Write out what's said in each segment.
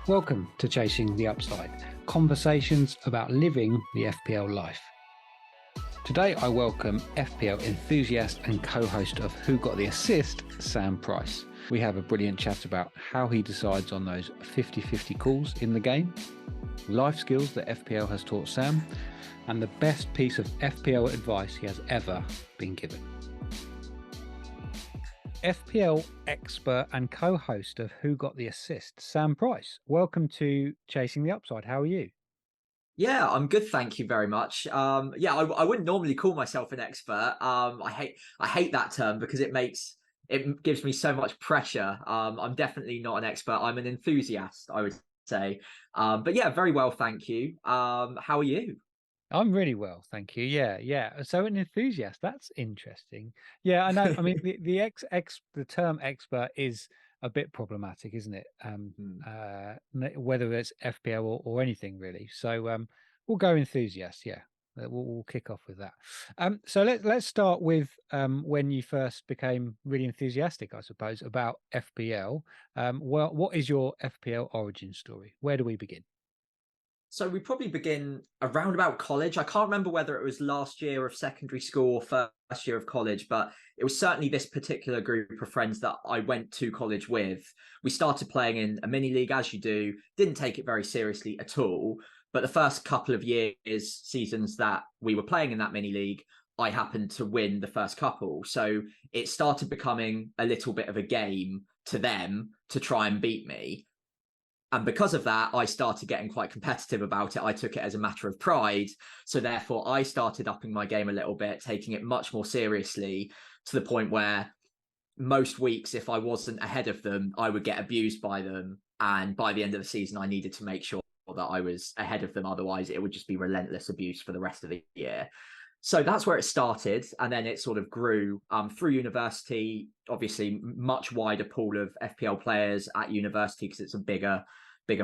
Welcome to Chasing the Upside, conversations about living the FPL life. Today I welcome FPL enthusiast and co-host of Who Got the Assist, Sam Price. We have a brilliant chat about how he decides on those 50-50 calls in the game, life skills that FPL has taught Sam, and the best piece of FPL advice he has ever been given. FPL expert and co-host of Who Got the Assist, Sam Price. Welcome to Chasing the Upside. How are you? Yeah, I'm good, thank you very much. I wouldn't normally call myself an expert. I hate that term because it gives me so much pressure. I'm definitely not an expert. I'm an enthusiast, I would say. But yeah, very well, thank you. How are you? I'm really well, thank you. Yeah. So an enthusiast, that's interesting. Yeah, I know. I mean, the term expert is a bit problematic, isn't it? Hmm. Whether it's FPL or anything really. So we'll go enthusiast. Yeah, we'll kick off with that. So let's start with when you first became really enthusiastic, I suppose, about FPL. Well, what is your FPL origin story? Where do we begin? So we probably begin around about college. I can't remember whether it was last year of secondary school or first year of college, but it was certainly this particular group of friends that I went to college with. We started playing in a mini league, as you do, didn't take it very seriously at all. But the first couple of seasons that we were playing in that mini league, I happened to win the first couple. So it started becoming a little bit of a game to them to try and beat me. And because of that, I started getting quite competitive about it. I took it as a matter of pride. So therefore, I started upping my game a little bit, taking it much more seriously, to the point where most weeks, if I wasn't ahead of them, I would get abused by them. And by the end of the season, I needed to make sure that I was ahead of them. Otherwise, it would just be relentless abuse for the rest of the year. So that's where it started. And then it sort of grew through university. Obviously, much wider pool of FPL players at university because it's a bigger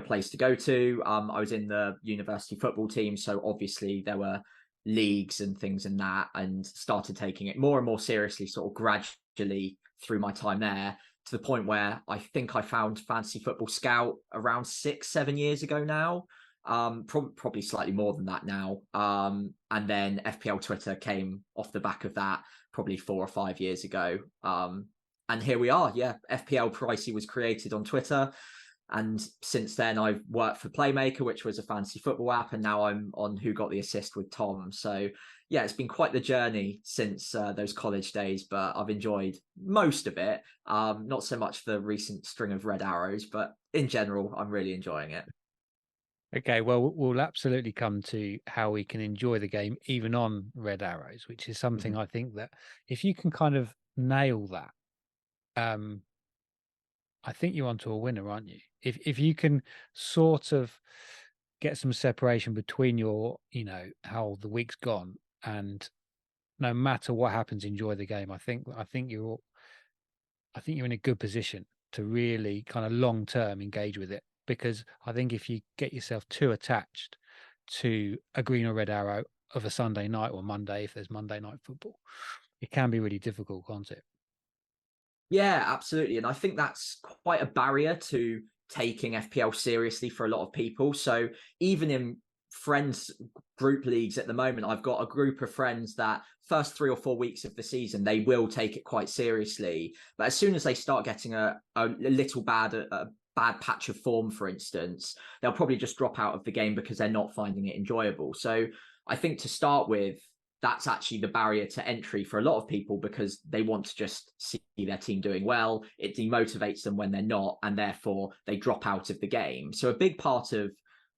place to go to. I was in the university football team, so obviously there were leagues and things in that, and started taking it more and more seriously sort of gradually through my time there, to the point where I think I found Fantasy Football Scout around 6-7 years ago now. Probably slightly more than that now. And then FPL Twitter came off the back of that probably 4 or 5 years ago. And here we are. Yeah, FPL Pricey was created on Twitter. And since then, I've worked for Playmaker, which was a fantasy football app, and now I'm on Who Got the Assist with Tom. So yeah, it's been quite the journey since those college days, but I've enjoyed most of it. Not so much the recent string of red arrows, but in general, I'm really enjoying it. Okay, well, we'll absolutely come to how we can enjoy the game even on red arrows, which is something Mhm. I think that if you can kind of nail that, um, I think you're onto a winner, aren't you? If you can sort of get some separation between how the week's gone, and no matter what happens, enjoy the game. I think you're in a good position to really kind of long term engage with it, because I think if you get yourself too attached to a green or red arrow of a Sunday night or Monday, if there's Monday night football, it can be really difficult, can't it? Yeah, absolutely. And I think that's quite a barrier to taking FPL seriously for a lot of people. So even in friends group leagues at the moment, I've got a group of friends that first 3 or 4 weeks of the season, they will take it quite seriously. But as soon as they start getting a little a bad patch of form, for instance, they'll probably just drop out of the game because they're not finding it enjoyable. So I think to start with, that's actually the barrier to entry for a lot of people, because they want to just see their team doing well. It demotivates them when they're not, and therefore they drop out of the game. So a big part of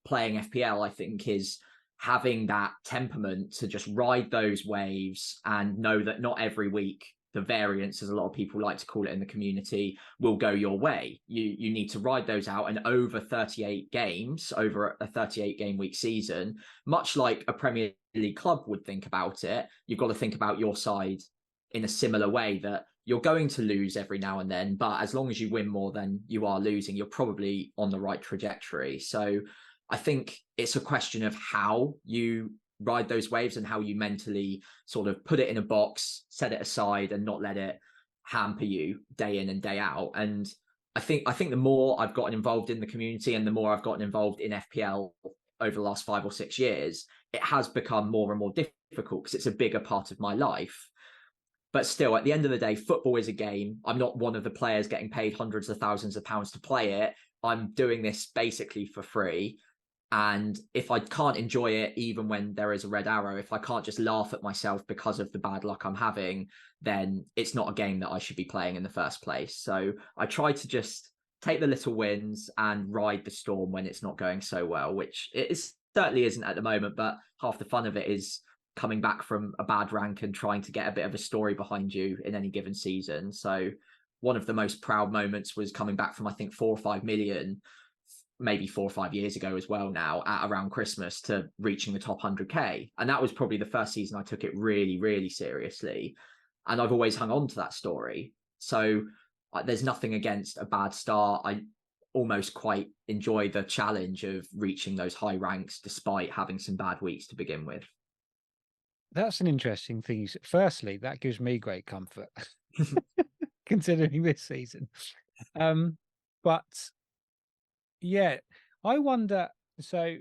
playing FPL, I think, is having that temperament to just ride those waves and know that not every week the variance, as a lot of people like to call it in the community, will go your way. You need to ride those out, and over 38 games, over a 38 game week season, much like a Premier League club would think about it, you've got to think about your side in a similar way, that you're going to lose every now and then, but as long as you win more than you are losing, you're probably on the right trajectory. So I think it's a question of how you ride those waves and how you mentally sort of put it in a box, set it aside, and not let it hamper you day in and day out. And I think the more I've gotten involved in the community and the more I've gotten involved in FPL over the last 5 or 6 years, it has become more and more difficult because it's a bigger part of my life. But still, at the end of the day, football is a game. I'm not one of the players getting paid hundreds of thousands of pounds to play it. I'm doing this basically for free. And if I can't enjoy it, even when there is a red arrow, if I can't just laugh at myself because of the bad luck I'm having, then it's not a game that I should be playing in the first place. So I try to just take the little wins and ride the storm when it's not going so well, which certainly isn't at the moment. But half the fun of it is coming back from a bad rank and trying to get a bit of a story behind you in any given season. So one of the most proud moments was coming back from, I think, 4 or 5 million, maybe 4 or 5 years ago as well now, at around Christmas, to reaching the top 100k. And that was probably the first season I took it really, really seriously. And I've always hung on to that story. So there's nothing against a bad start. I almost quite enjoy the challenge of reaching those high ranks despite having some bad weeks to begin with. That's an interesting thing. Firstly, that gives me great comfort considering this season. But yeah, I wonder. So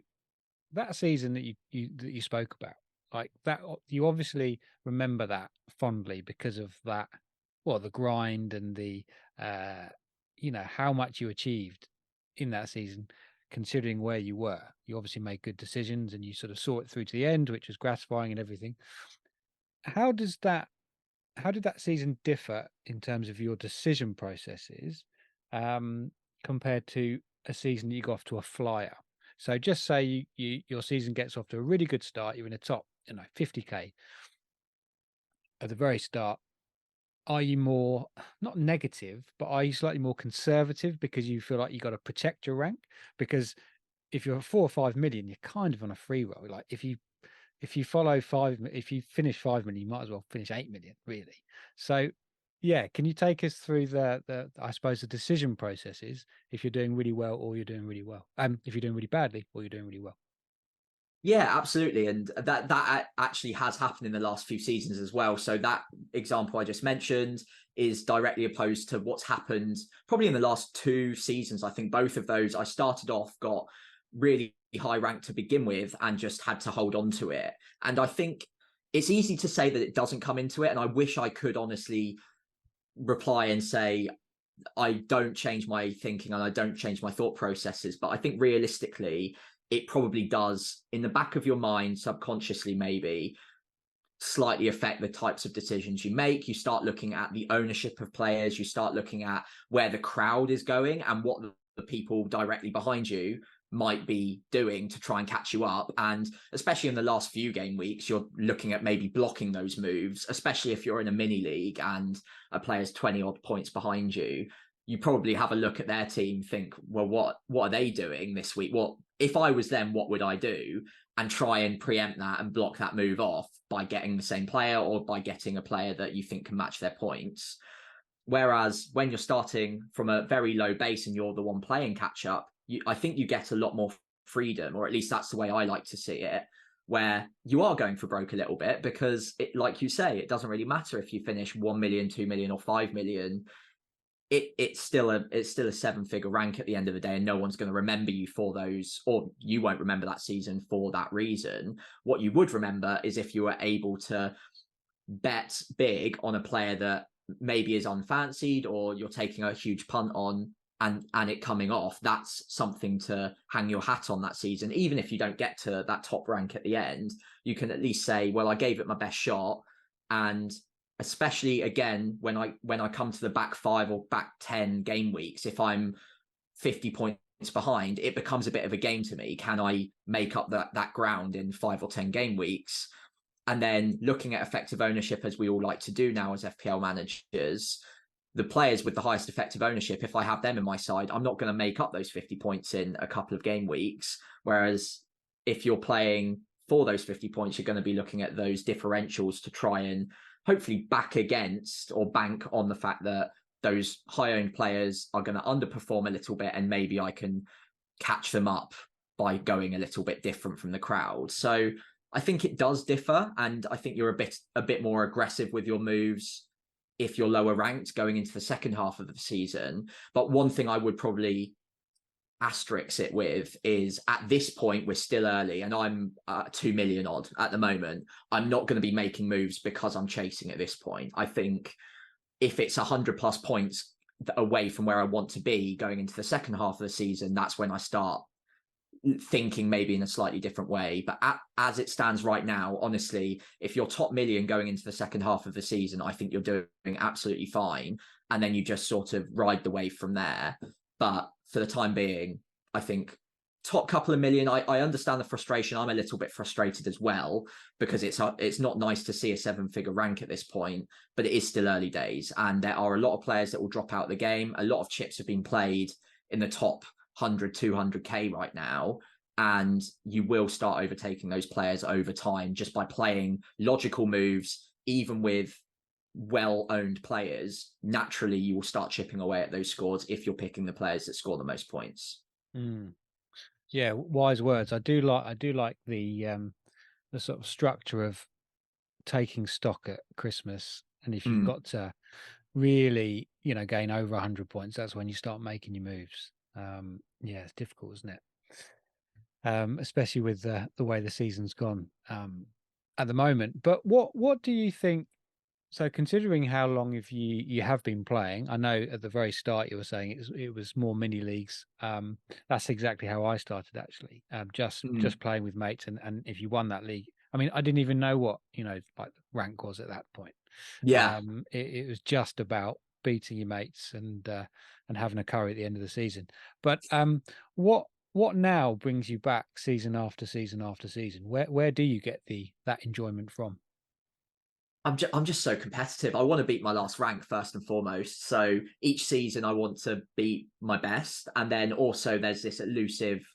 that season that you spoke about, like that, you obviously remember that fondly because of that. Well, the grind and the how much you achieved in that season, considering where you were. You obviously made good decisions and you sort of saw it through to the end, which was gratifying and everything. How does that how did that season differ in terms of your decision processes, compared to a season that you got off to a flyer? So just say your season gets off to a really good start, you're in the top, 50k at the very start. Are you more, not negative, but are you slightly more conservative because you feel like you got to protect your rank? Because if you're 4 or 5 million, you're kind of on a free roll. Like if you if you finish 5 million, you might as well finish 8 million, really. So yeah, can you take us through the I suppose the decision processes if you're doing really well or you're doing really well? If you're doing really badly or you're doing really well. Yeah, absolutely. And that actually has happened in the last few seasons as well. So that example I just mentioned is directly opposed to what's happened probably in the last 2 seasons. I think both of those, I started off, got really high rank to begin with and just had to hold on to it. And I think it's easy to say that it doesn't come into it. And I wish I could honestly reply and say, I don't change my thinking and I don't change my thought processes. But I think realistically, it probably does, in the back of your mind, subconsciously maybe, slightly affect the types of decisions you make. You start looking at the ownership of players. You start looking at where the crowd is going and what the people directly behind you might be doing to try and catch you up. And especially in the last few game weeks, you're looking at maybe blocking those moves, especially if you're in a mini league and a player's 20 odd points behind you. You probably have a look at their team, think, well, what are they doing this week? What if I was them, what would I do? And try and preempt that and block that move off by getting the same player or by getting a player that you think can match their points. Whereas when you're starting from a very low base and you're the one playing catch up, I think you get a lot more freedom, or at least that's the way I like to see it, where you are going for broke a little bit because, like you say, it doesn't really matter if you finish 1 million, 2 million or 5 million. It's still a 7-figure rank at the end of the day, and no one's going to remember you for those, or you won't remember that season for that reason. What you would remember is if you were able to bet big on a player that maybe is unfancied or you're taking a huge punt on, and it coming off. That's something to hang your hat on that season. Even if you don't get to that top rank at the end, you can at least say, well, I gave it my best shot. And especially again, when I come to the back 5 or back 10 game weeks, if I'm 50 points behind, it becomes a bit of a game to me. Can I make up that ground in 5 or 10 game weeks? And then looking at effective ownership, as we all like to do now as FPL managers, the players with the highest effective ownership, if I have them in my side, I'm not going to make up those 50 points in a couple of game weeks. Whereas if you're playing for those 50 points, you're going to be looking at those differentials to try and hopefully back against or bank on the fact that those high-owned players are going to underperform a little bit, and maybe I can catch them up by going a little bit different from the crowd. So I think it does differ, and I think you're a bit more aggressive with your moves if you're lower ranked going into the second half of the season. But one thing I would probably asterisk it with is, at this point we're still early, and I'm 2 million odd at the moment. I'm not going to be making moves because I'm chasing at this point. I think if it's 100 plus points away from where I want to be going into the second half of the season, that's when I start thinking maybe in a slightly different way. But as it stands right now, honestly, if you're top million going into the second half of the season, I think you're doing absolutely fine, and then you just sort of ride the wave from there. But for the time being, I think top couple of million, I understand the frustration. I'm a little bit frustrated as well, because it's not nice to see a 7-figure rank at this point, but it is still early days, and there are a lot of players that will drop out of the game. A lot of chips have been played in the top 100, 200k right now, and you will start overtaking those players over time just by playing logical moves. Even with well-owned players, naturally you will start chipping away at those scores if you're picking the players that score the most points. Yeah, wise words. I do like the sort of structure of taking stock at Christmas, and if you've got to really, gain over 100 points, that's when you start making your moves. Yeah, it's difficult, isn't it? Especially with the way the season's gone at the moment. But what do you think? So, considering how long if you have been playing, I know at the very start you were saying it was more mini leagues. That's exactly how I started, actually. Just playing with mates, and if you won that league, I mean, I didn't even know what like rank was at that point. Yeah. It was just about beating your mates and having a curry at the end of the season. But what now brings you back season after season after season? Where do you get that enjoyment from? I'm just so competitive. I want to beat my last rank first and foremost. So each season I want to beat my best. And then also there's this elusive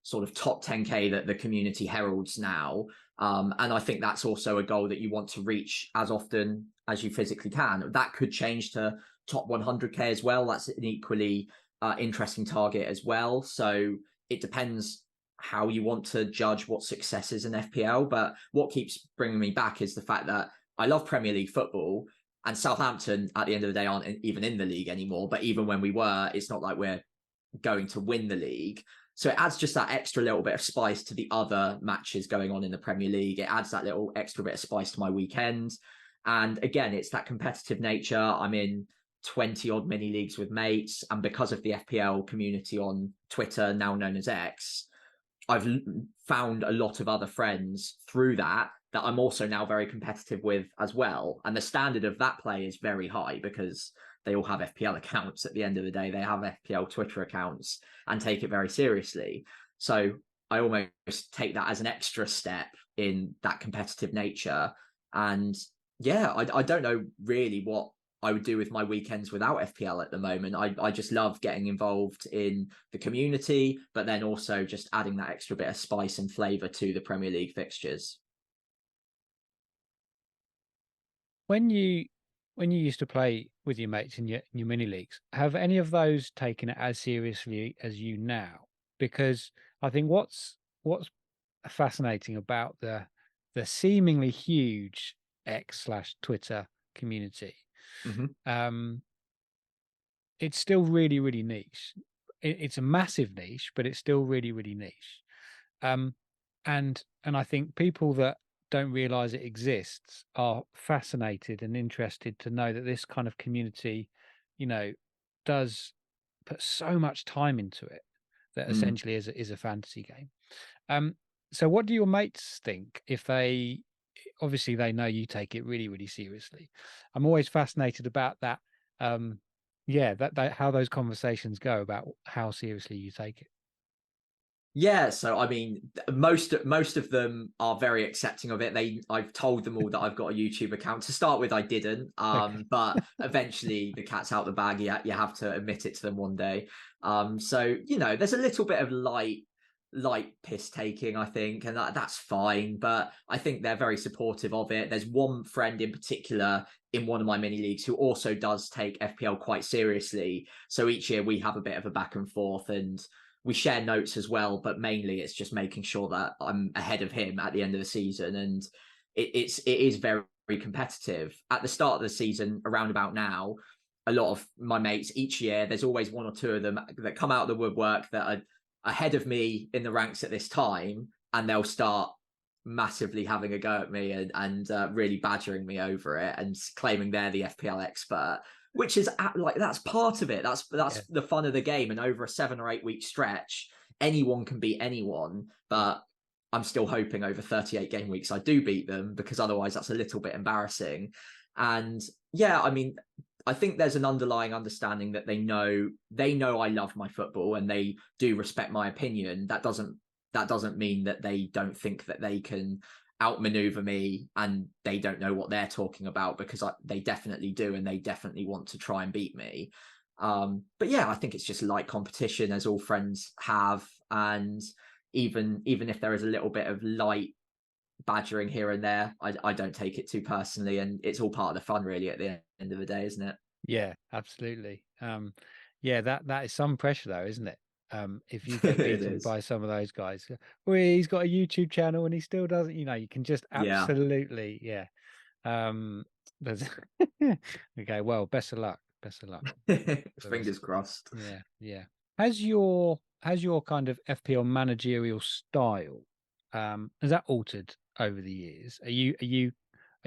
sort of top 10k that the community heralds now. And I think that's also a goal that you want to reach as often as you physically can. That could change to top 100k as well. That's an equally interesting target as well. So it depends how you want to judge what success is in FPL. But what keeps bringing me back is the fact that I love Premier League football, and Southampton at the end of the day aren't even in the league anymore. But even when we were, it's not like we're going to win the league. So it adds just that extra little bit of spice to the other matches going on in the Premier League. It adds that little extra bit of spice to my weekend. And again, it's that competitive nature. I'm in 20 odd mini leagues with mates. And because of the FPL community on Twitter, now known as X, I've found a lot of other friends through that I'm also now very competitive with as well. And the standard of that play is very high because they all have FPL accounts at the end of the day. They have FPL Twitter accounts and take it very seriously. So I almost take that as an extra step in that competitive nature. And yeah, I don't know really what I would do with my weekends without FPL at the moment. I just love getting involved in the community, but then also just adding that extra bit of spice and flavour to the Premier League fixtures. When you used to play with your mates in your mini leagues, have any of those taken it as seriously as you now? Because I think what's fascinating about the seemingly huge X/Twitter community, Mm-hmm. it's still really, really niche. It's a massive niche, but it's still really, really niche. Um, and I think people that don't realize it exists are fascinated and interested to know that this kind of community, you know, does put so much time into it that essentially is a fantasy game. So what do your mates think if they obviously they know you take it really, really seriously? I'm always fascinated about that. Yeah, that how those conversations go about how seriously you take it. Yeah, so I mean, most of them are very accepting of it. I've told them all that I've got a YouTube account. To start with, I didn't, Okay. but eventually the cat's out the bag. You have to admit it to them one day. So there's a little bit of light piss taking, I think, and that's fine. But I think they're very supportive of it. There's one friend in particular in one of my mini leagues who also does take FPL quite seriously. So each year we have a bit of a back and forth, and we share notes as well, but mainly it's just making sure that I'm ahead of him at the end of the season. And it is very competitive. At the start of the season, around about now, a lot of my mates each year, there's always one or two of them that come out of the woodwork that are ahead of me in the ranks at this time, and they'll start massively having a go at me and really badgering me over it and claiming they're the FPL expert, which is like, that's part of it. That's the fun of the game. And over a 7 or 8 week stretch, anyone can beat anyone, but I'm still hoping over 38 game weeks I do beat them, because otherwise that's a little bit embarrassing. And yeah, I mean, I think there's an underlying understanding that they know I love my football and they do respect my opinion. That doesn't mean that they don't think that they can outmaneuver me and they don't know what they're talking about, because they definitely do, and they definitely want to try and beat me. But yeah, I think it's just light competition, as all friends have, and even if there is a little bit of light badgering here and there, I don't take it too personally, and it's all part of the fun really at the end of the day, isn't it? Yeah, absolutely. Yeah, that is some pressure though, isn't it? If you get It beaten is. by some of those guys, well, he's got a YouTube channel and he still doesn't, you can just Yeah. absolutely, yeah. There's okay, well, best of luck. Best of luck. Fingers crossed. Yeah, yeah. Has your kind of FPL managerial style has that altered over the years? Are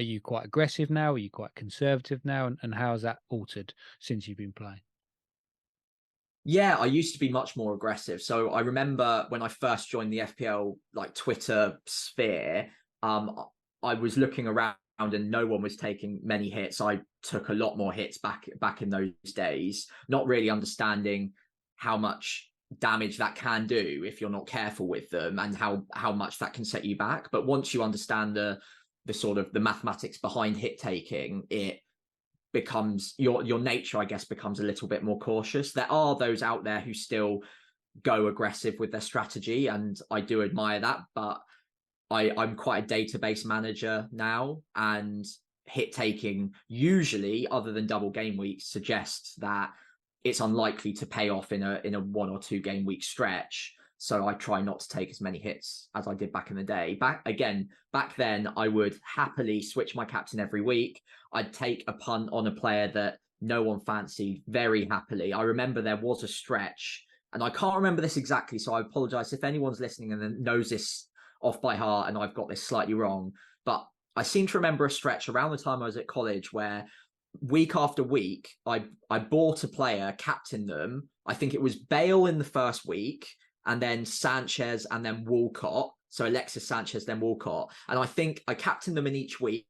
you quite aggressive now? Are you quite conservative now? And how has that altered since you've been playing? Yeah, I used to be much more aggressive. So I remember when I first joined the FPL like Twitter sphere, I was looking around and no one was taking many hits. I took a lot more hits back in those days, not really understanding how much damage that can do if you're not careful with them, and how much that can set you back. But once you understand the sort of the mathematics behind hit taking, it becomes your nature, I guess, becomes a little bit more cautious. There are those out there who still go aggressive with their strategy, and I do admire that, but I'm quite a database manager now, and hit taking usually, other than double game weeks, suggests that it's unlikely to pay off in a 1 or 2 game week stretch. So I try not to take as many hits as I did back in the day. Back then, I would happily switch my captain every week. I'd take a punt on a player that no one fancied very happily. I remember there was a stretch, and I can't remember this exactly, so I apologize if anyone's listening and knows this off by heart and I've got this slightly wrong. But I seem to remember a stretch around the time I was at college where week after week, I bought a player, captained them. I think it was Bale in the first week, and then Sanchez, and then Walcott. So Alexis Sanchez, then Walcott. And I think I captained them in each week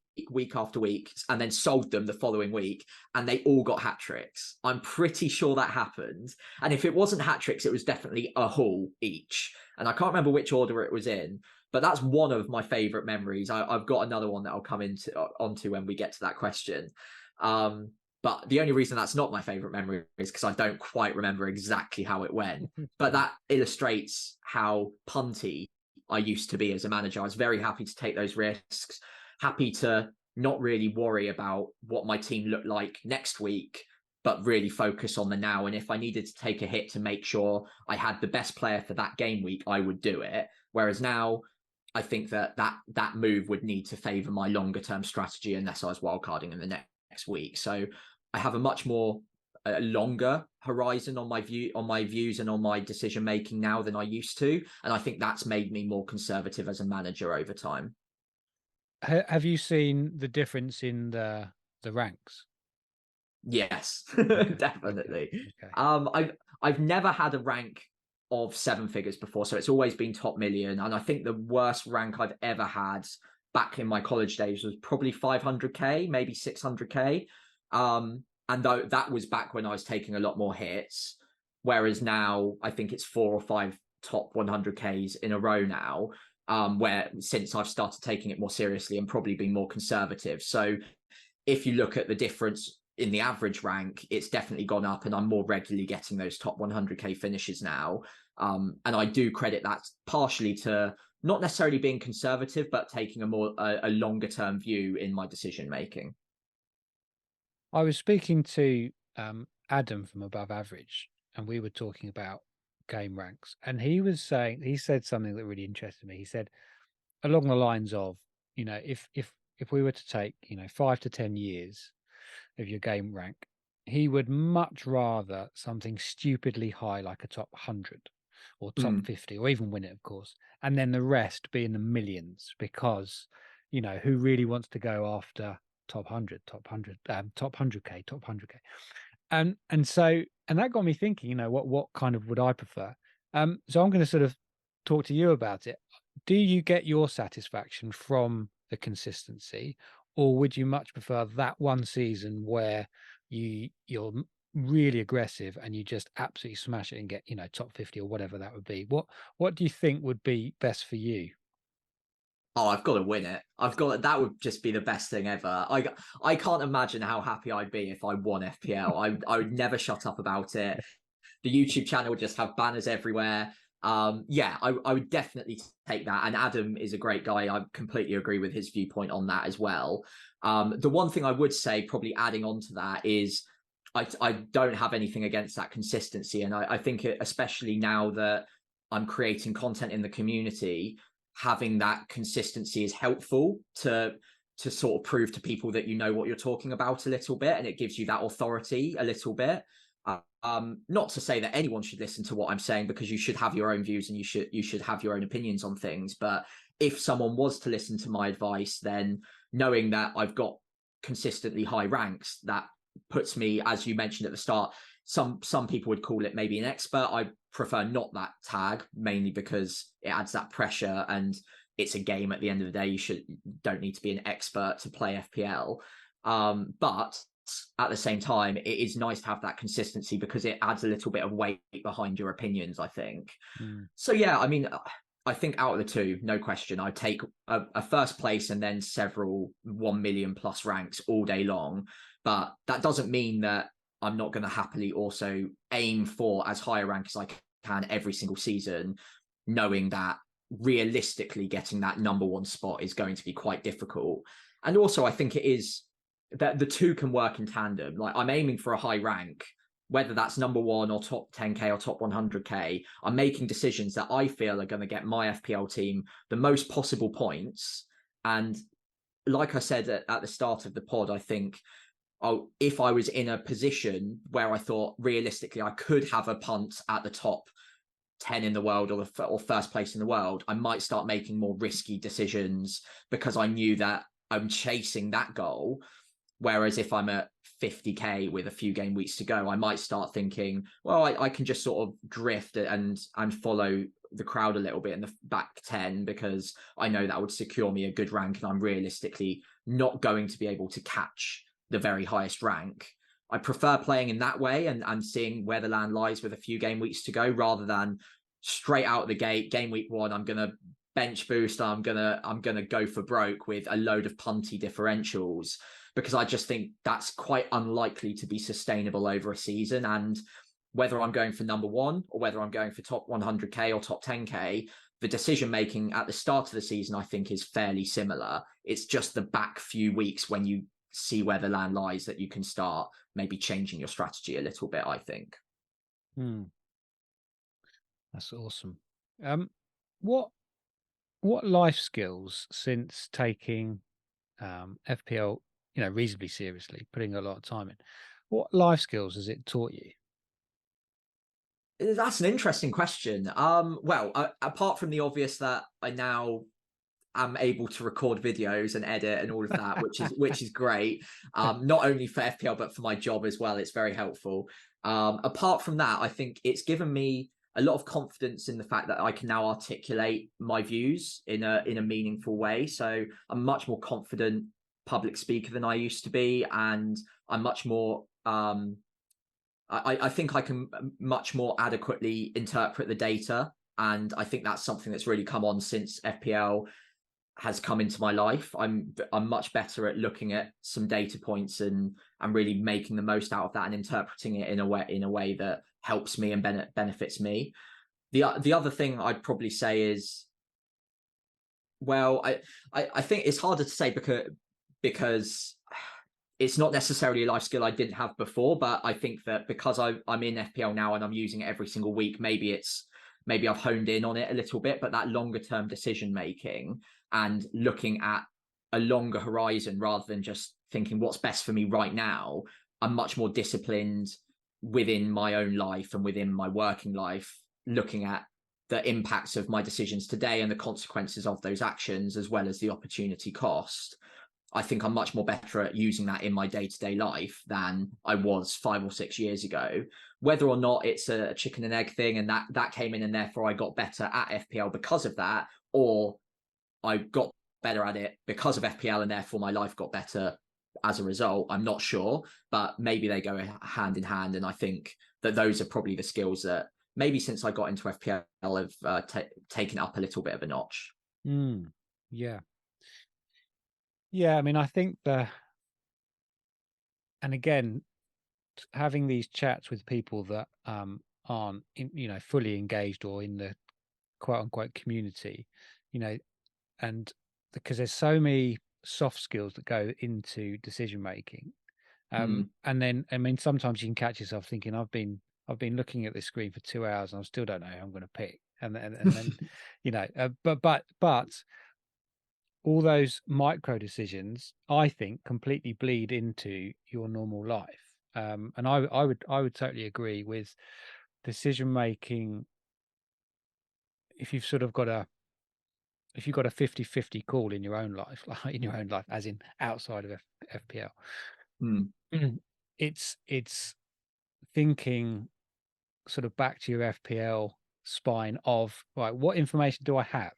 after week, and then sold them the following week, and they all got hat tricks. I'm pretty sure that happened. And if it wasn't hat tricks, it was definitely a haul each. And I can't remember which order it was in, but that's one of my favorite memories. I've got another one that I'll come onto when we get to that question. But the only reason that's not my favorite memory is because I don't quite remember exactly how it went. But that illustrates how punty I used to be as a manager. I was very happy to take those risks, happy to not really worry about what my team looked like next week, but really focus on the now. And if I needed to take a hit to make sure I had the best player for that game week, I would do it. Whereas now, I think that move would need to favor my longer term strategy unless I was wildcarding in the next week. So I have a much more longer horizon on my views and on my decision making now than I used to, and I think that's made me more conservative as a manager over time. Have you seen the difference in the ranks? Yes, Okay, definitely. okay. I've never had a rank of 7 figures before, so it's always been top million. And I think the worst rank I've ever had back in my college days was probably 500k, maybe 600k. And though that was back when I was taking a lot more hits, whereas now I think it's 4 or 5 top 100ks in a row now. Where since I've started taking it more seriously and probably being more conservative. So if you look at the difference in the average rank, it's definitely gone up, and I'm more regularly getting those top 100k finishes now. And I do credit that partially to not necessarily being conservative, but taking a longer term view in my decision making. I was speaking to Adam from Above Average, and we were talking about game ranks, and he said something that really interested me. He said along the lines of, if if we were to take, 5 to 10 years of your game rank, he would much rather something stupidly high like a top 100 or top 50 or even win it, of course, and then the rest be in the millions because, who really wants to go after top 100, top 100, top 100K, top 100K? And that got me thinking, what kind of would I prefer? So I'm going to sort of talk to you about it. Do you get your satisfaction from the consistency, or would you much prefer that one season where you're really aggressive and you just absolutely smash it and get, top 50 or whatever that would be? What do you think would be best for you? Oh, I've got to win it. That would just be the best thing ever. I can't imagine how happy I'd be if I won FPL. I would never shut up about it. The YouTube channel would just have banners everywhere. Yeah, I would definitely take that. And Adam is a great guy. I completely agree with his viewpoint on that as well. The one thing I would say, probably adding on to that, is I don't have anything against that consistency. And I think especially now that I'm creating content in the community, having that consistency is helpful to sort of prove to people that you know what you're talking about a little bit, and it gives you that authority a little bit. Not to say that anyone should listen to what I'm saying, because you should have your own views and you should have your own opinions on things. But if someone was to listen to my advice, then knowing that I've got consistently high ranks, that puts me, as you mentioned at the start, some people would call it maybe an expert. I prefer not that tag, mainly because it adds that pressure, and it's a game at the end of the day. You don't need to be an expert to play FPL. But at the same time, it is nice to have that consistency because it adds a little bit of weight behind your opinions, I think. So yeah, I mean, I think out of the two, no question, I'd take a first place and then several 1 million plus ranks all day long. But that doesn't mean that I'm not going to happily also aim for as high a rank as I can every single season, knowing that realistically getting that number one spot is going to be quite difficult. And also, I think it is that the two can work in tandem. Like, I'm aiming for a high rank, whether that's number one or top 10K or top 100K. I'm making decisions that I feel are going to get my FPL team the most possible points. And like I said at the start of the pod, I think, if I was in a position where I thought realistically I could have a punt at the top 10 in the world or first place in the world, I might start making more risky decisions because I knew that I'm chasing that goal. Whereas if I'm at 50K with a few game weeks to go, I might start thinking, well, I can just sort of drift and follow the crowd a little bit in the back 10, because I know that would secure me a good rank, and I'm realistically not going to be able to catch the very highest rank. I prefer playing in that way and seeing where the land lies with a few game weeks to go, rather than straight out of the gate, game week one, I'm going to bench boost, I'm gonna go for broke with a load of punty differentials, because I just think that's quite unlikely to be sustainable over a season. And whether I'm going for number one or whether I'm going for top 100K or top 10K, the decision making at the start of the season, I think, is fairly similar. It's just the back few weeks when you see where the land lies that you can start maybe changing your strategy a little bit, I think. That's awesome. What life skills, since taking FPL, reasonably seriously, putting a lot of time in, what life skills has it taught you? That's an interesting question. Well, apart from the obvious that I now am able to record videos and edit and all of that, which is great. Not only for FPL but for my job as well. It's very helpful. Apart from that, I think it's given me a lot of confidence in the fact that I can now articulate my views in a meaningful way. So I'm much more confident public speaker than I used to be, and I'm much more I think I can much more adequately interpret the data. And I think that's something that's really come on since FPL has come into my life. I'm much better at looking at some data points and really making the most out of that and interpreting it in a way that helps me and benefits me. The other thing I'd probably say is, well, I think it's harder to say because it's not necessarily a life skill I didn't have before, but I think that because I'm in FPL now and I'm using it every single week, maybe I've honed in on it a little bit. But that longer term decision making and looking at a longer horizon rather than just thinking what's best for me right now. I'm much more disciplined within my own life and within my working life, looking at the impacts of my decisions today and the consequences of those actions, as well as the opportunity cost. I think I'm much more better at using that in my day-to-day life than I was 5 or 6 years ago. Whether or not it's a chicken and egg thing and that came in and therefore I got better at FPL because of that, or I got better at it because of FPL and therefore my life got better as a result, I'm not sure, but maybe they go hand in hand. And I think that those are probably the skills that maybe since I got into FPL have taken up a little bit of a notch. Yeah. Yeah, I mean, I think and again, having these chats with people that aren't fully engaged or in the quote unquote community, and because there's so many soft skills that go into decision making. And then, I mean, sometimes you can catch yourself thinking, I've been looking at this screen for 2 hours and I still don't know who I'm going to pick. And then, but all those micro decisions, I think, completely bleed into your normal life. And I would totally agree with decision making. If you've sort of got a if you've got a 50-50 call in your own life, like in your own life, as in outside of FPL, it's thinking sort of back to your FPL spine of, right, what information do I have,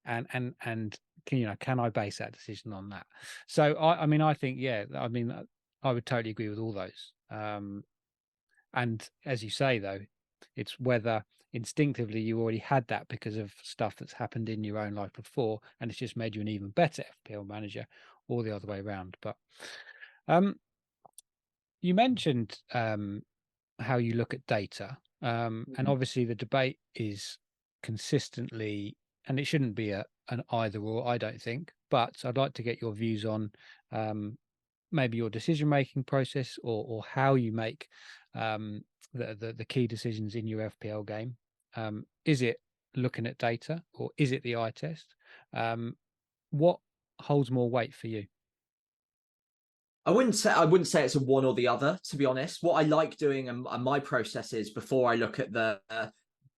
and can I base that decision on that? So I mean, I think, yeah, I mean, I would totally agree with all those. And as you say, though, it's whether instinctively you already had that because of stuff that's happened in your own life before, and it's just made you an even better FPL manager, or the other way around. But you mentioned how you look at data, and obviously the debate is consistently, and it shouldn't be an either or, I don't think. But I'd like to get your views on maybe your decision making process, or how you make the key decisions in your FPL game. Is it looking at data, or is it the eye test? What holds more weight for you? I wouldn't say it's a one or the other, to be honest. What I like doing and my process is, before I look at the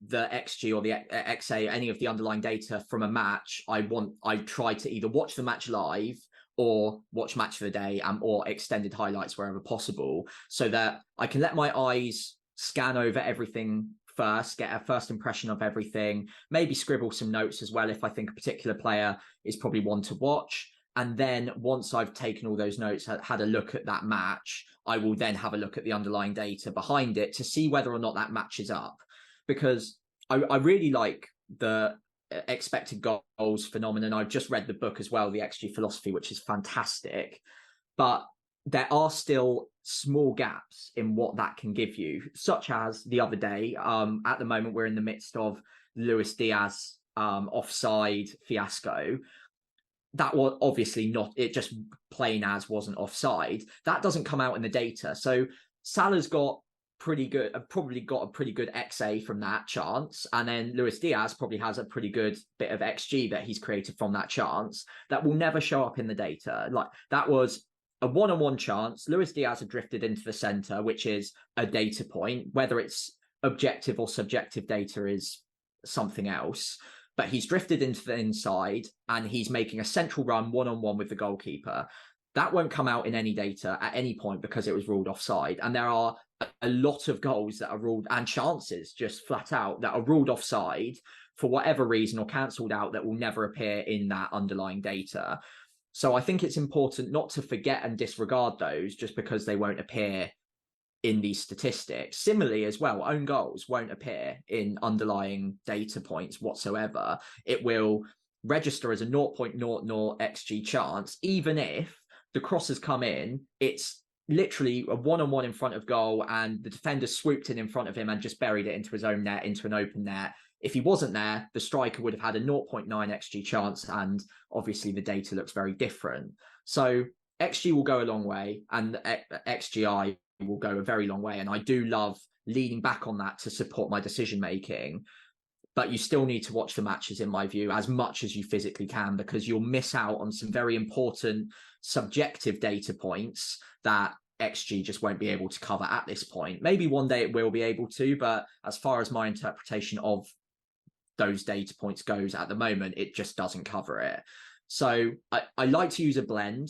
XG or the XA, any of the underlying data from a match, I try to either watch the match live or watch match of the day, or extended highlights wherever possible, so that I can let my eyes scan over everything first, get a first impression of everything, maybe scribble some notes as well if I think a particular player is probably one to watch. And then once I've taken all those notes, had a look at that match, I will then have a look at the underlying data behind it to see whether or not that matches up. Because I really like the expected goals phenomenon. I've just read the book as well, The XG Philosophy, which is fantastic. But there are still small gaps in what that can give you, such as the other day. At the moment, we're in the midst of Luis Diaz offside fiasco. That was obviously not, it just plain as wasn't offside. That doesn't come out in the data. So Salah's got probably got a pretty good XA from that chance. And then Luis Diaz probably has a pretty good bit of XG that he's created from that chance that will never show up in the data. Like, that was a one-on-one chance. Luis Diaz had drifted into the center, which is a data point. Whether it's objective or subjective data is something else. But he's drifted into the inside and he's making a central run one-on-one with the goalkeeper. That won't come out in any data at any point because it was ruled offside. And there are a lot of goals that are ruled, and chances just flat out, that are ruled offside for whatever reason or cancelled out, that will never appear in that underlying data. So I think it's important not to forget and disregard those just because they won't appear in these statistics. Similarly as well, own goals won't appear in underlying data points whatsoever. It will register as a 0.00 XG chance, even if the cross has come in, it's literally a one-on-one in front of goal and the defender swooped in front of him and just buried it into his own net, into an open net. If he wasn't there, the striker would have had a 0.9 XG chance, and obviously the data looks very different. So XG will go a long way, and XGI will go a very long way. And I do love leaning back on that to support my decision making. but you still need to watch the matches, in my view, as much as you physically can, because you'll miss out on some very important subjective data points that XG just won't be able to cover at this point. Maybe one day it will be able to, but as far as my interpretation of those data points goes at the moment, it just doesn't cover it. So I like to use a blend.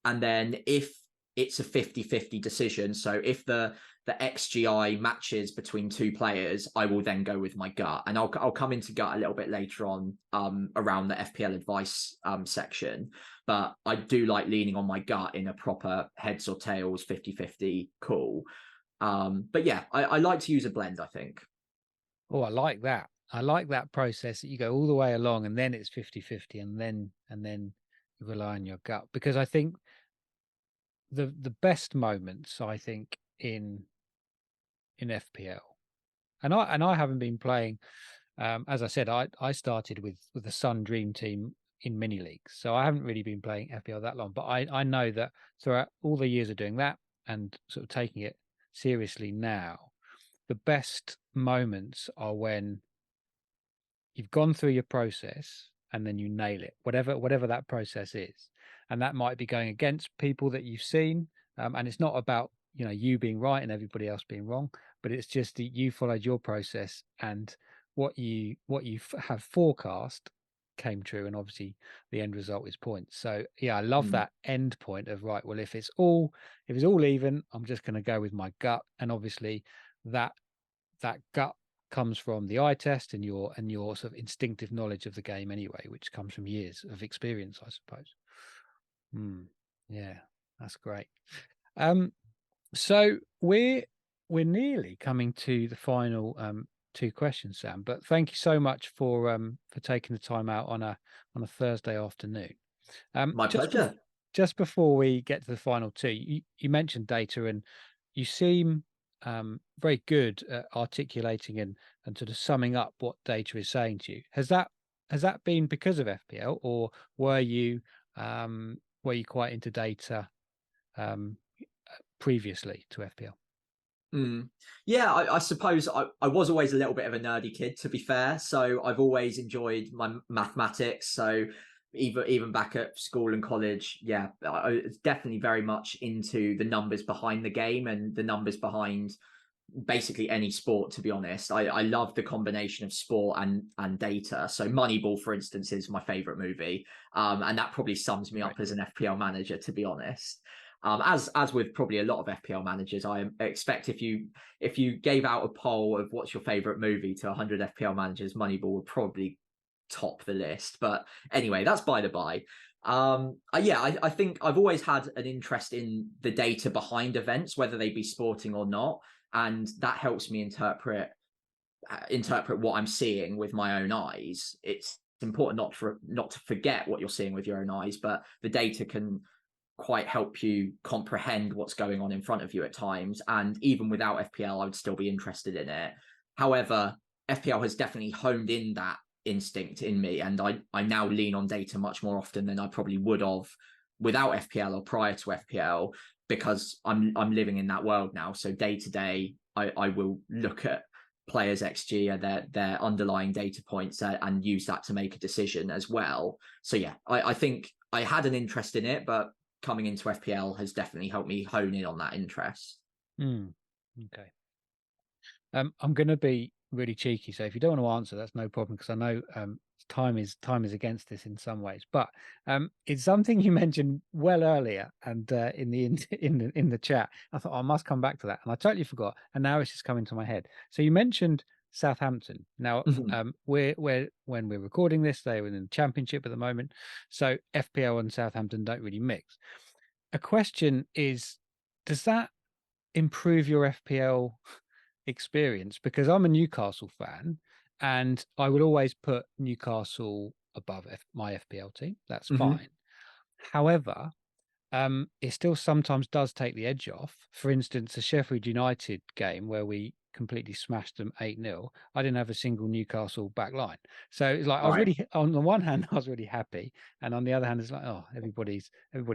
And then if it's a 50-50 decision, so if the XGI matches between two players, I will then go with my gut. And I'll come into gut a little bit later on around the FPL advice section. But I do like leaning on my gut in a proper heads or tails 50-50 call. But yeah, I like to use a blend, I think. Oh, I like that. I like that process that you go all the way along and then it's 50-50 and then you rely on your gut, because I think the best moments, I think, in FPL, and I haven't been playing, as I said, I started with the Sun Dream Team in mini leagues, so I haven't really been playing FPL that long, but I know that throughout all the years of doing that and sort of taking it seriously now, the best moments are when you've gone through your process and then you nail it, whatever that process is. And that might be going against people that you've seen. And it's not about, you being right and everybody else being wrong, but it's just that you followed your process and what you have forecast came true. And obviously the end result is points. So yeah, I love that end point of, right, well, if it's all even, I'm just going to go with my gut. And obviously that gut comes from the eye test and your sort of instinctive knowledge of the game anyway, which comes from years of experience, I suppose. Yeah, that's great. So we're nearly coming to the final two questions, Sam, but thank you so much for taking the time out on a Thursday afternoon. My pleasure. Just before we get to the final two, you mentioned data, and you seem very good at articulating and sort of summing up what data is saying to you. Has that been because of FPL, or were you quite into data previously to FPL? Yeah, I suppose I was always a little bit of a nerdy kid, to be fair. So I've always enjoyed my mathematics. So even back at school and college, yeah, I was definitely very much into the numbers behind the game and the numbers behind basically any sport, to be honest. I love the combination of sport and data. So Moneyball, for instance, is my favorite movie. And that probably sums me up as an FPL manager, to be honest. As with probably a lot of FPL managers, I expect if you gave out a poll of what's your favorite movie to 100 FPL managers, Moneyball would probably top the list. But anyway, that's by the by. I think I've always had an interest in the data behind events, whether they be sporting or not, and that helps me interpret what I'm seeing with my own eyes. It's important not to forget what you're seeing with your own eyes, but the data can quite help you comprehend what's going on in front of you at times. And even without FPL, I would still be interested in it. However, FPL has definitely honed in that instinct in me, and I now lean on data much more often than I probably would have without FPL or prior to FPL, because I'm living in that world now. So day to day, I will look at players XG and their underlying data points and use that to make a decision as well. So yeah, I think I had an interest in it, but coming into FPL has definitely helped me hone in on that interest. Okay. I'm going to be really cheeky, so if you don't want to answer, that's no problem, because I know time is against this in some ways. But it's something you mentioned well earlier, and in the chat, I thought I must come back to that, and I totally forgot, and now it's just coming to my head. So you mentioned Southampton. Now, when we're recording this, they're in the Championship at the moment, so FPL and Southampton don't really mix. A question is, does that improve your FPL experience? Because I'm a Newcastle fan and I will always put Newcastle above my FPL team. That's fine. However, it still sometimes does take the edge off. For instance, a Sheffield United game where we completely smashed them 8-0, I didn't have a single Newcastle back line. So it's like, I was really, on the one hand, I was really happy. And on the other hand, it's like, oh, everybody's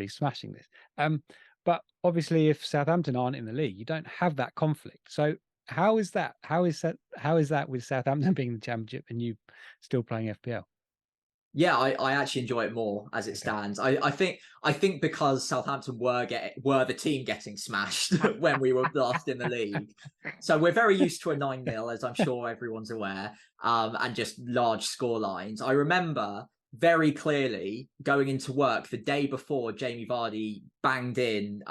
smashing this. But obviously if Southampton aren't in the league, you don't have that conflict. So how is that? How is that with Southampton being the championship and you still playing FPL? Yeah, I actually enjoy it more as it Okay. stands. I think because Southampton were the team getting smashed when we were last in the league. So we're very used to a 9-0, as I'm sure everyone's aware, and just large score lines. I remember very clearly going into work the day before Jamie Vardy banged in,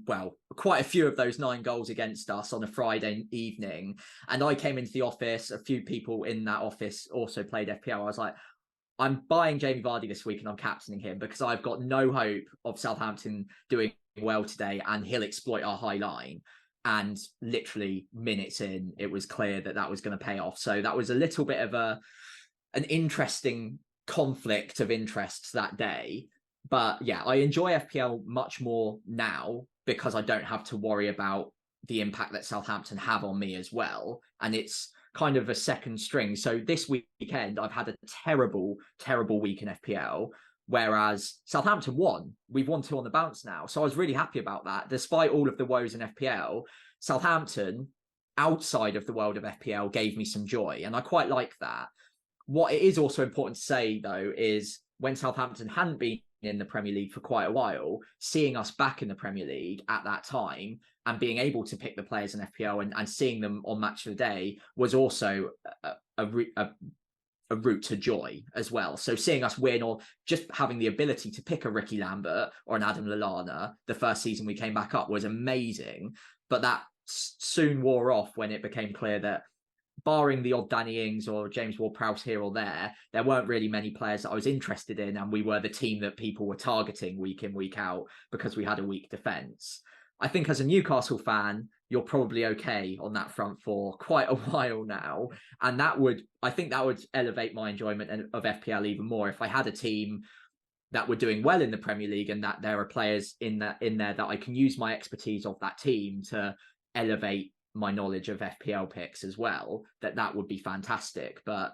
well, quite a few of those 9 goals against us on a Friday evening. And I came into the office, a few people in that office also played FPL. I was like, I'm buying Jamie Vardy this week and I'm captaining him because I've got no hope of Southampton doing well today and he'll exploit our high line. And literally minutes in, it was clear that that was going to pay off. So that was a little bit of an interesting conflict of interests that day. But yeah, I enjoy FPL much more now because I don't have to worry about the impact that Southampton have on me as well. And it's kind of a second string. So this weekend, I've had a terrible, terrible week in FPL. Whereas Southampton won. We've won 2 on the bounce now. So I was really happy about that. Despite all of the woes in FPL, Southampton, outside of the world of FPL, gave me some joy. And I quite like that. What it is also important to say, though, is when Southampton hadn't been in the Premier League for quite a while, seeing us back in the Premier League at that time and being able to pick the players in FPL and seeing them on Match of the Day was also a route to joy as well. So seeing us win or just having the ability to pick a Ricky Lambert or an Adam Lallana the first season we came back up was amazing. But that soon wore off when it became clear that barring the odd Danny Ings or James Ward-Prowse here or there weren't really many players that I was interested in, and we were the team that people were targeting week in, week out because we had a weak defence. I think as a Newcastle fan, you're probably okay on that front for quite a while now, and I think that would elevate my enjoyment of FPL even more if I had a team that were doing well in the Premier League and that there are players in there that I can use my expertise of that team to elevate my knowledge of FPL picks as well, that would be fantastic. But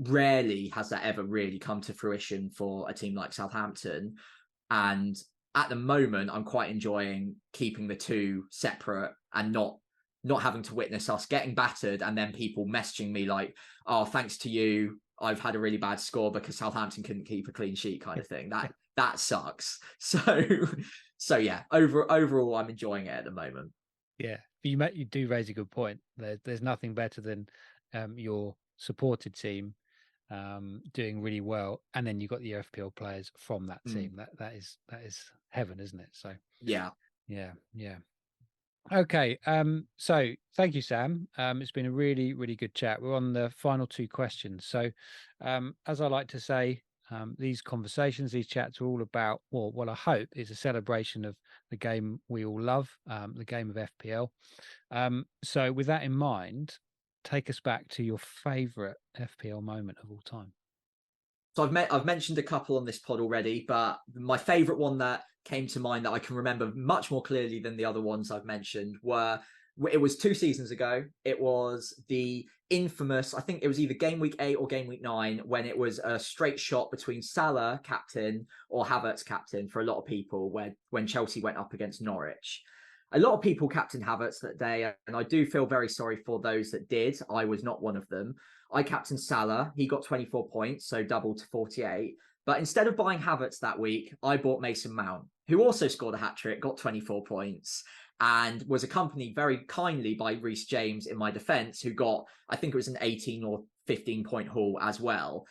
rarely has that ever really come to fruition for a team like Southampton. And at the moment, I'm quite enjoying keeping the two separate and not having to witness us getting battered and then people messaging me like, oh, thanks to you, I've had a really bad score because Southampton couldn't keep a clean sheet kind of thing. That sucks. So yeah, overall, I'm enjoying it at the moment. Yeah, you do raise a good point. There's nothing better than your supported team doing really well, and then you've got the FPL players from that team. That is heaven, isn't it? So Yeah. yeah, yeah. Okay, so thank you, Sam. It's been a really, really good chat. We're on the final 2 questions. So, as I like to say, these conversations, these chats are all about, well, what I hope is a celebration of the game we all love, the game of FPL. So with that in mind, take us back to your favorite FPL moment of all time. So I've mentioned a couple on this pod already, but my favorite one that came to mind that I can remember much more clearly than the other ones I've mentioned it was 2 seasons ago. It was the infamous, I think it was either game week 8 or game week 9, when it was a straight shot between Salah captain or Havertz captain for a lot of people, when Chelsea went up against Norwich. A lot of people captained Havertz that day, and I do feel very sorry for those that did. I was not one of them. I captained Salah. He got 24 points, so double to 48. But instead of buying Havertz that week, I bought Mason Mount, who also scored a hat-trick, got 24 points, and was accompanied very kindly by Reece James in my defence, who got, I think it was an 18 or 15-point haul as well.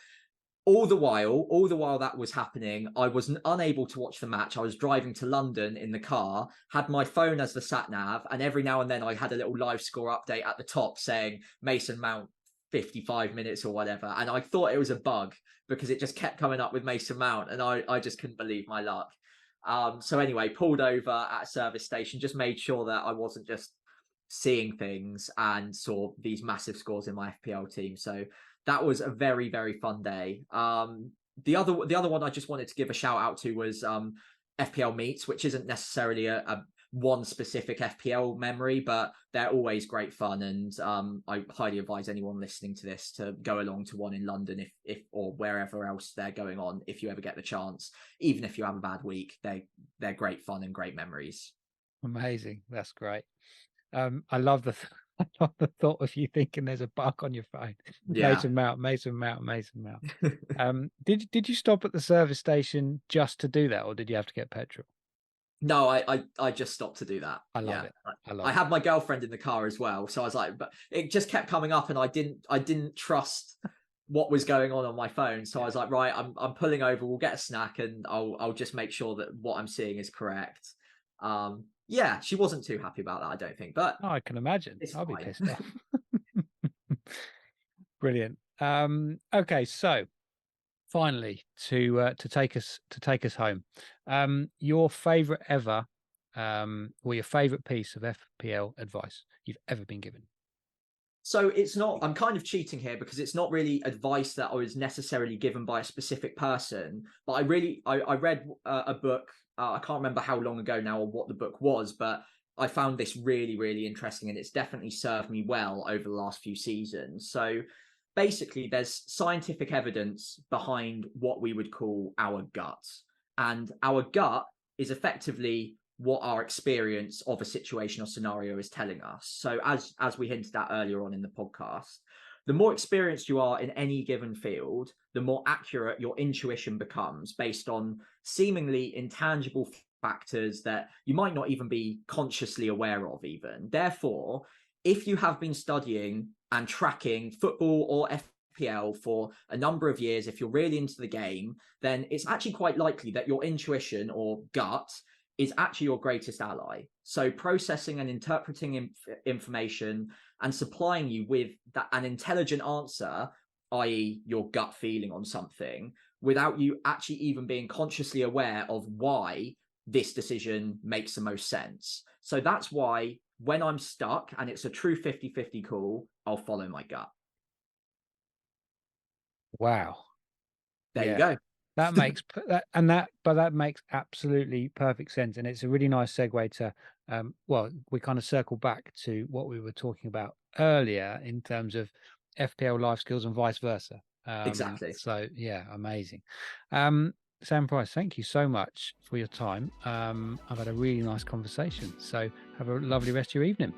All the while that was happening, I was unable to watch the match. I was driving to London in the car, had my phone as the sat nav, and every now and then I had a little live score update at the top saying Mason Mount 55 minutes or whatever. And I thought it was a bug because it just kept coming up with Mason Mount, and I just couldn't believe my luck. So anyway, pulled over at a service station, just made sure that I wasn't just seeing things, and saw these massive scores in my FPL team. So that was a very, very fun day. The other one I just wanted to give a shout out to was FPL meets, which isn't necessarily a one specific FPL memory, but they're always great fun. And I highly advise anyone listening to this to go along to one in London if or wherever else they're going on, if you ever get the chance. Even if you have a bad week, they're great fun and great memories. Amazing. That's great. I love I love the thought of you thinking there's a bug on your phone. Yeah. Mason Mount, Mason Mount, Mason Mount. Did you stop at the service station just to do that, or did you have to get petrol? No, I just stopped to do that. I love Yeah. it. I I love it. had my girlfriend in the car as well, so I was like, but it just kept coming up, and I didn't trust what was going on my phone. So I was like, right, I'm pulling over. We'll get a snack, and I'll just make sure that what I'm seeing is correct. Yeah, she wasn't too happy about that, I don't think, but Oh, I can imagine. it's I'll be fine. pissed off. Brilliant. Okay, so finally to take us home, your favorite ever, or your favorite piece of FPL advice you've ever been given. So it's not, I'm kind of cheating here because it's not really advice that I was necessarily given by a specific person, but I read a book. I can't remember how long ago now or what the book was, but I found this really, really interesting, and it's definitely served me well over the last few seasons. So basically, there's scientific evidence behind what we would call our gut. And our gut is effectively what our experience of a situation or scenario is telling us. So as we hinted at earlier on in the podcast, the more experienced you are in any given field, the more accurate your intuition becomes based on seemingly intangible factors that you might not even be consciously aware of even. Therefore, if you have been studying and tracking football or FPL for a number of years, if you're really into the game, then it's actually quite likely that your intuition or gut is actually your greatest ally. So processing and interpreting information and supplying you with an intelligent answer, i.e. your gut feeling on something, without you actually even being consciously aware of why this decision makes the most sense. So that's why when I'm stuck and it's a true 50-50 call, I'll follow my gut. Wow. There you Yeah. go. That makes that makes absolutely perfect sense, and it's a really nice segue to well, we kind of circle back to what we were talking about earlier in terms of FPL life skills and vice versa. Exactly. So yeah, amazing. Sam Price, thank you so much for your time. I've had a really nice conversation. So have a lovely rest of your evening.